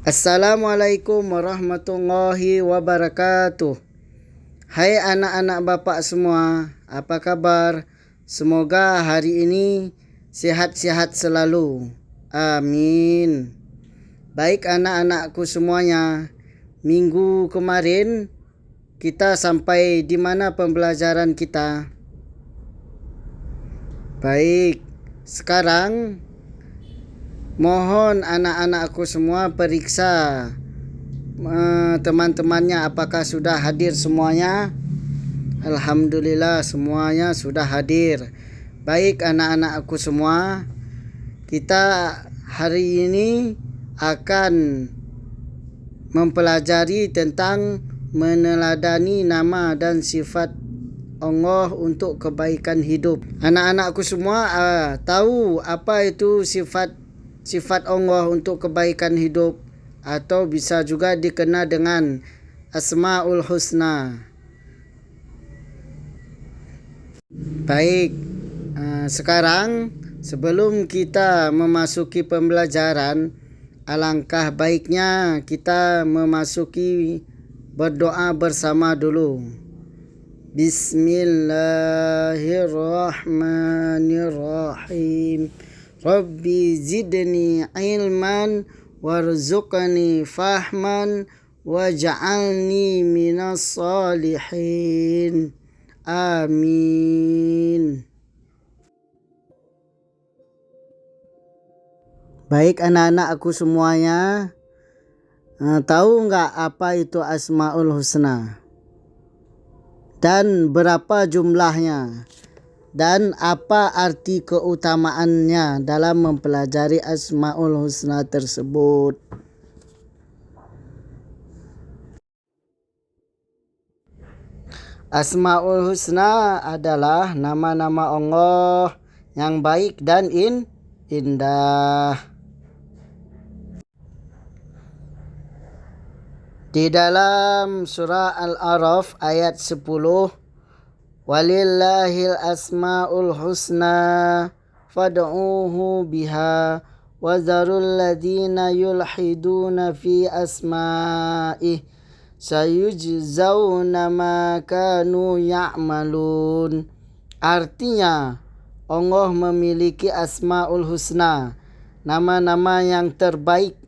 Assalamualaikum warahmatullahi wabarakatuh. Hai anak-anak bapak semua, apa kabar? Semoga hari ini sehat-sehat selalu. Amin. Baik anak-anakku semuanya, minggu kemarin kita sampai di mana pembelajaran kita? Baik, sekarang mohon anak-anakku semua periksa teman-temannya apakah sudah hadir semuanya. Alhamdulillah semuanya sudah hadir. Baik anak-anakku semua, kita hari ini akan mempelajari tentang meneladani nama dan sifat Allah untuk kebaikan hidup. Anak-anakku semua tahu apa itu sifat Allah untuk kebaikan hidup, atau bisa juga dikenal dengan Asmaul Husna. Baik, sekarang sebelum kita memasuki pembelajaran, alangkah baiknya kita memasuki berdoa bersama dulu. Bismillahirrahmanirrahim. Rabbi zidni ilman warzuqni fahman waj'alni minas salihin. Amin. Baik anak-anak aku semuanya, tahu nggak apa itu Asmaul Husna? Dan berapa jumlahnya? Dan apa arti keutamaannya dalam mempelajari Asmaul Husna tersebut? Asmaul Husna adalah nama-nama Allah yang baik dan indah. Di dalam surah Al-A'raf ayat 10, walillahil asmaul husna fad'uhu biha wazarul ladina yulhiduna fi asma'ih sayujzauna ma kanu ya'malun. Artinya, Allah memiliki asmaul husna, nama-nama yang terbaik,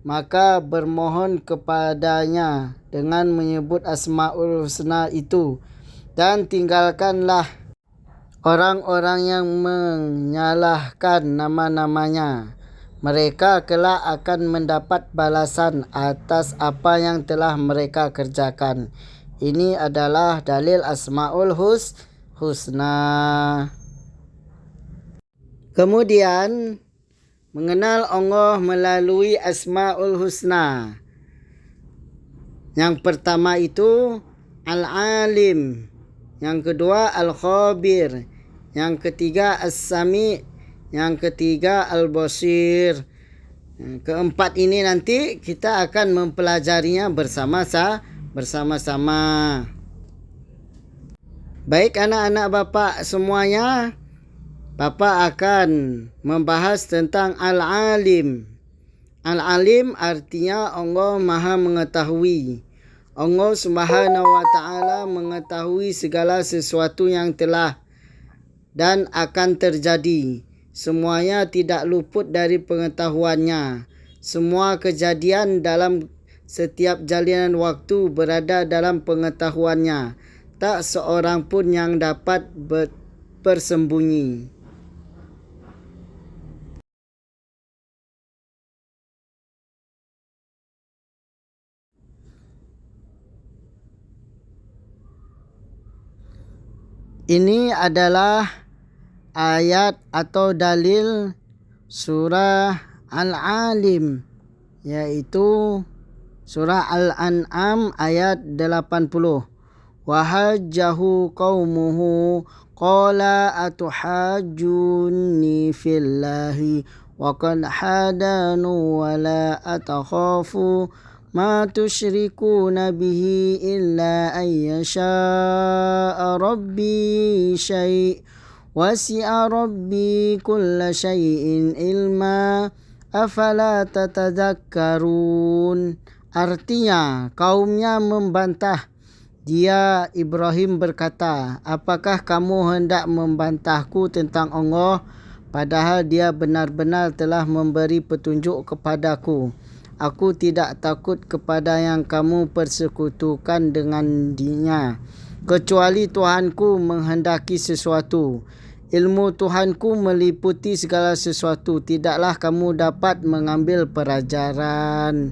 maka bermohon kepadanya dengan menyebut asmaul husna itu, dan tinggalkanlah orang-orang yang menyalahkan nama-namanya. Mereka kelak akan mendapat balasan atas apa yang telah mereka kerjakan. Ini adalah dalil Asmaul Husna. Kemudian, mengenal Allah melalui Asmaul Husna. Yang pertama itu Al-Alim, yang kedua Al-Khabir, yang ketiga As-Sami, yang ketiga Al-Basir. Keempat ini nanti kita akan mempelajarinya bersama-sama. Baik anak-anak bapak semuanya, bapak akan membahas tentang Al-Alim. Al-Alim artinya Allah Maha mengetahui. Allah Subhanahu wa Ta'ala mengetahui segala sesuatu yang telah dan akan terjadi. Semuanya tidak luput dari pengetahuannya. Semua kejadian dalam setiap jalinan waktu berada dalam pengetahuannya. Tak seorang pun yang dapat bersembunyi. Ini adalah ayat atau dalil surah Al-Alim, yaitu surah Al-An'am ayat 80. Wahajjahu qaumuhu qala atuhajjuni fillahi wa qad hadanu wa la atakhafu ma tusyrikuna bihi illa an yasha'a rabbi syai' wasi'a rabbi kulla syai'in ilma afala tatadzakkarun. Artinya, kaumnya membantah. Dia Ibrahim berkata, apakah kamu hendak membantahku tentang Allah, padahal dia benar-benar telah memberi petunjuk kepadaku. Aku tidak takut kepada yang kamu persekutukan dengan Dia, kecuali Tuhanku menghendaki sesuatu. Ilmu Tuhanku meliputi segala sesuatu. Tidaklah kamu dapat mengambil pelajaran.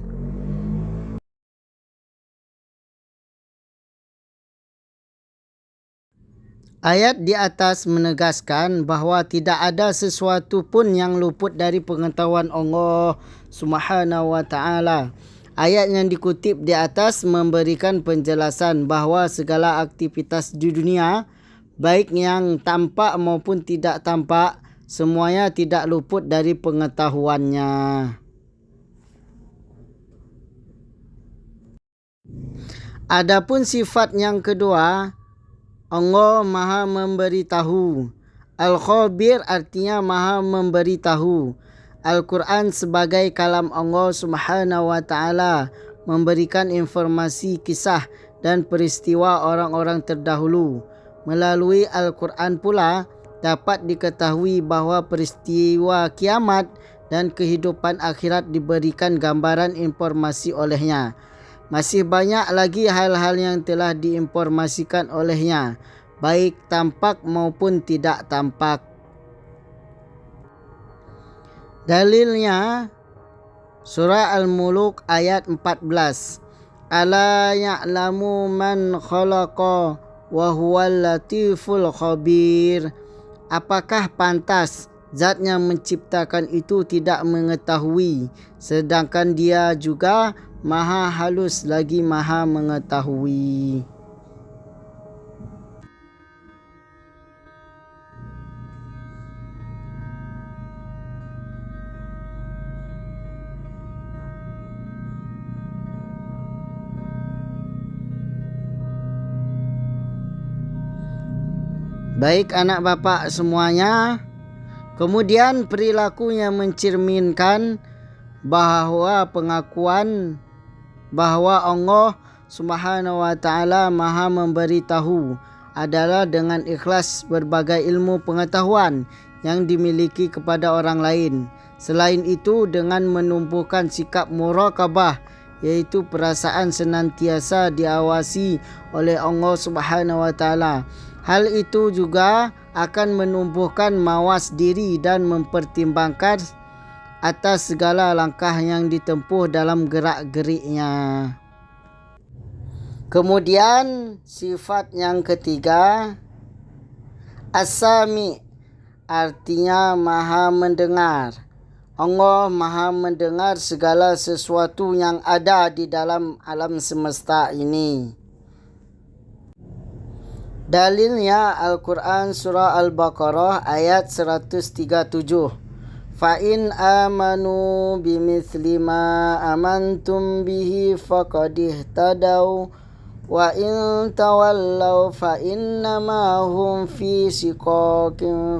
Ayat di atas menegaskan bahawa tidak ada sesuatu pun yang luput dari pengetahuan Allah Subhanahu wa taala. Ayat yang dikutip di atas memberikan penjelasan bahawa segala aktivitas di dunia, baik yang tampak maupun tidak tampak, semuanya tidak luput dari pengetahuannya. Adapun sifat yang kedua, Allah Maha memberitahu. Al-Khabir artinya Maha memberitahu. Al-Quran sebagai kalam Allah Subhanahu wa taala memberikan informasi kisah dan peristiwa orang-orang terdahulu. Melalui Al-Quran pula dapat diketahui bahawa peristiwa kiamat dan kehidupan akhirat diberikan gambaran informasi olehnya. Masih banyak lagi hal-hal yang telah diinformasikan olehnya, baik tampak maupun tidak tampak. Dalilnya, surah Al-Muluk ayat 14. Ala ya'lamu man khalaqa wa huwal latiful khabir. Apakah pantas Zat yang menciptakan itu tidak mengetahui, sedangkan Dia juga Maha halus lagi Maha mengetahui. Baik anak bapak semuanya, kemudian perilaku yang mencerminkan bahawa pengakuan bahawa Allah Subhanahu wa taala Maha memberitahu adalah dengan ikhlas berbagai ilmu pengetahuan yang dimiliki kepada orang lain. Selain itu, dengan menumbuhkan sikap muraqabah, iaitu perasaan senantiasa diawasi oleh Allah Subhanahu wa taala. Hal itu juga akan menumbuhkan mawas diri dan mempertimbangkan atas segala langkah yang ditempuh dalam gerak-geriknya. Kemudian sifat yang ketiga, As-Sami, artinya Maha mendengar. Allah Maha mendengar segala sesuatu yang ada di dalam alam semesta ini. Dalilnya Al-Quran surah Al-Baqarah ayat 137. Fa'in amanu bimithli ma amantum bihi faqad ihtadaw wa in tawallaw fa innama hum fi shiqaqin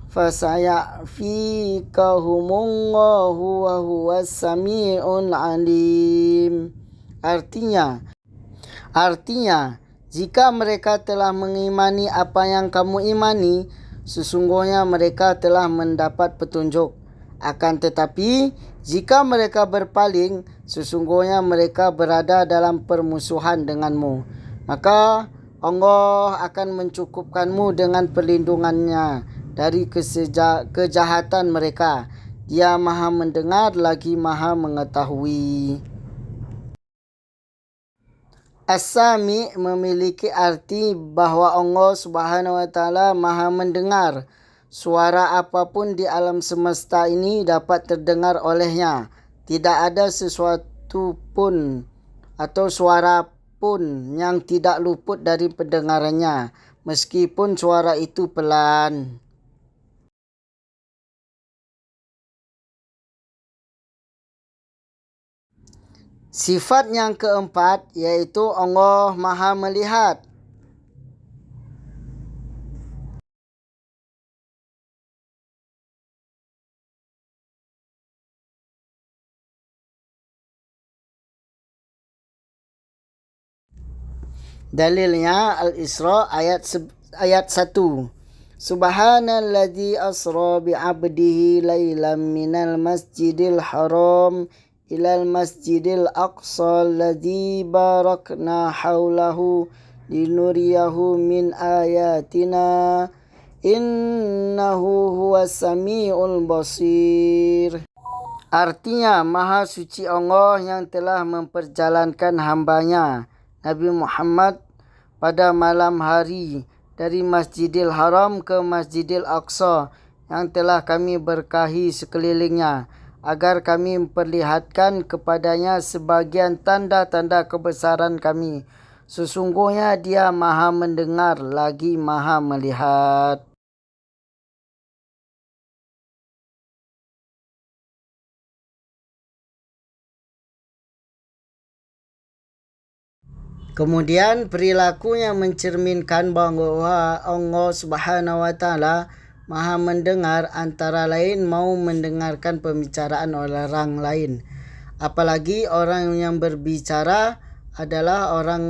fasaya'fikahumullahu wa huwas sami'ul alim. Artinya, jika mereka telah mengimani apa yang kamu imani, sesungguhnya mereka telah mendapat petunjuk. Akan tetapi, jika mereka berpaling, sesungguhnya mereka berada dalam permusuhan denganmu. Maka Allah akan mencukupkanmu dengan perlindungannya dari kejahatan mereka. Dia Maha mendengar lagi Maha mengetahui. As-Sami memiliki arti bahawa Allah Subhanahu wa taala Maha mendengar. Suara apapun di alam semesta ini dapat terdengar olehnya. Tidak ada sesuatu pun atau suara pun yang tidak luput dari pendengarannya, meskipun suara itu pelan. Sifat yang keempat yaitu Allah Maha melihat. Dalilnya Al-Isra ayat 1. Subhanalladzi asra bi'abdihi laylan minal masjidil haram ilal masjidil aqsa alladzi barakna haulahu linuriyahu min ayatina innahu huwas samiul basir. Artinya, Maha Suci Allah yang telah memperjalankan hambanya Nabi Muhammad pada malam hari dari Masjidil Haram ke Masjidil Aqsa yang telah kami berkahi sekelilingnya, agar kami memperlihatkan kepadanya sebagian tanda-tanda kebesaran kami. Sesungguhnya Dia Maha mendengar lagi Maha melihat. Kemudian perilakunya mencerminkan bahawa Allah Subhanahu Wa Taala Maha mendengar, antara lain mau mendengarkan pembicaraan orang lain. Apalagi orang yang berbicara adalah orang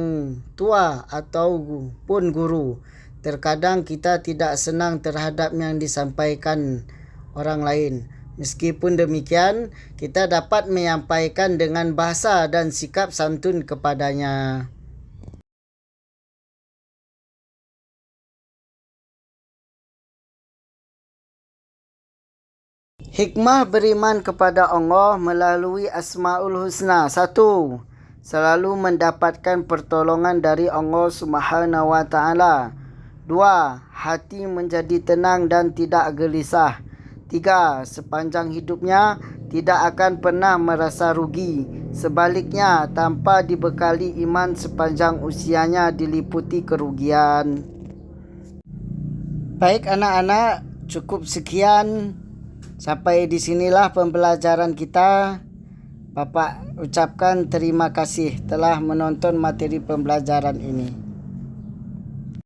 tua ataupun guru. Terkadang kita tidak senang terhadap yang disampaikan orang lain. Meskipun demikian, kita dapat menyampaikan dengan bahasa dan sikap santun kepadanya. Hikmah beriman kepada Allah melalui Asmaul Husna. 1. Selalu mendapatkan pertolongan dari Allah Subhanahu Wa Taala. 2. Hati menjadi tenang dan tidak gelisah. 3. Sepanjang hidupnya tidak akan pernah merasa rugi. Sebaliknya, tanpa dibekali iman, sepanjang usianya diliputi kerugian. Baik anak-anak, cukup sekian. Sampai di sinilah pembelajaran kita. Bapak ucapkan terima kasih telah menonton materi pembelajaran ini.